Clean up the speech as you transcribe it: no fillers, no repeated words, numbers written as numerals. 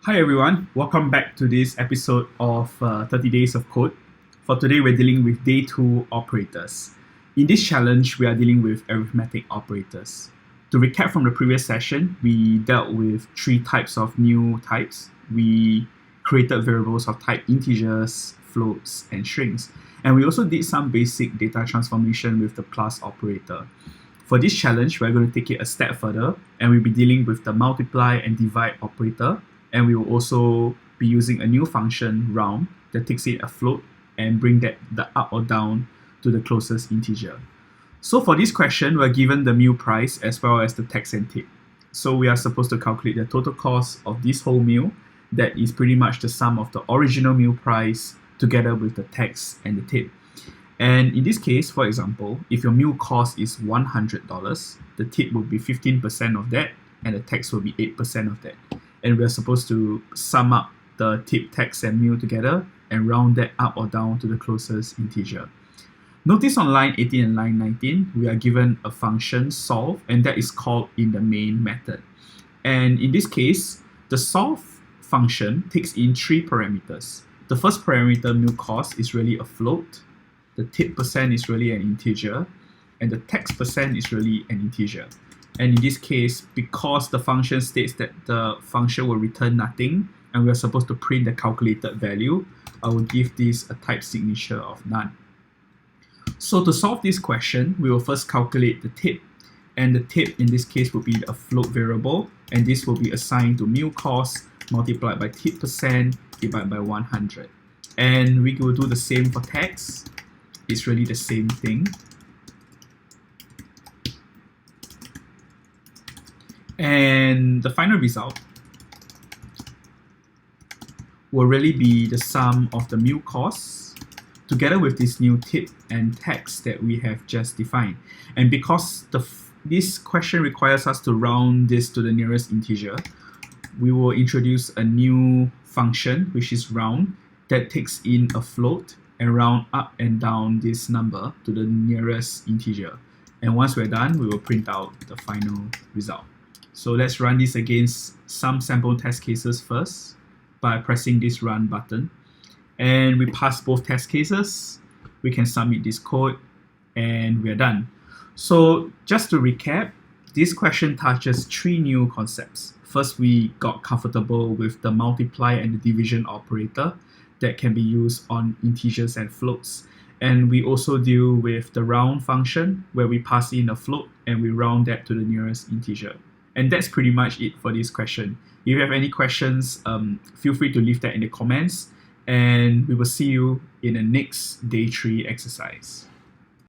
Hi everyone, welcome back to this episode of 30 Days of Code. For today, we're dealing with day 2 operators. In this challenge, we are dealing with arithmetic operators. To recap from the previous session, we dealt with 3 types of new types. We created variables of type integers, floats, and strings. And we also did some basic data transformation with the plus operator. For this challenge, we're going to take it a step further, and we'll be dealing with the multiply and divide operator. And we will also be using a new function round that takes it a float and bring the up or down to the closest integer. So for this question, we're given the meal price as well as the tax and tip. So we are supposed to calculate the total cost of this whole meal. That is pretty much the sum of the original meal price together with the tax and the tip. And in this case, for example, if your meal cost is $100, the tip will be 15% of that and the tax will be 8% of that. And we're supposed to sum up the tip, tax, and meal together and round that up or down to the closest integer. Notice on line 18 and line 19, we are given a function solve, and that is called in the main method. And in this case, the solve function takes in 3 parameters. The first parameter, meal cost, is really a float. The tip percent is really an integer. And the tax percent is really an integer. And in this case, because the function states that the function will return nothing, and we're supposed to print the calculated value, I will give this a type signature of none. So to solve this question, we will first calculate the tip. And the tip in this case will be a float variable, and this will be assigned to meal cost multiplied by tip percent divided by 100. And we will do the same for tax. It's really the same thing. And the final result will really be the sum of the meal costs together with this new tip and tax that we have just defined. And because this question requires us to round this to the nearest integer, we will introduce a new function, which is round, that takes in a float and round up and down this number to the nearest integer. And once we're done, we will print out the final result. So let's run this against some sample test cases first by pressing this run button. And we pass both test cases. We can submit this code and we're done. So just to recap, this question touches 3 new concepts. First, we got comfortable with the multiply and the division operator that can be used on integers and floats. And we also deal with the round function where we pass in a float and we round that to the nearest integer. And that's pretty much it for this question. If you have any questions, feel free to leave that in the comments, and we will see you in the next day 3 exercise.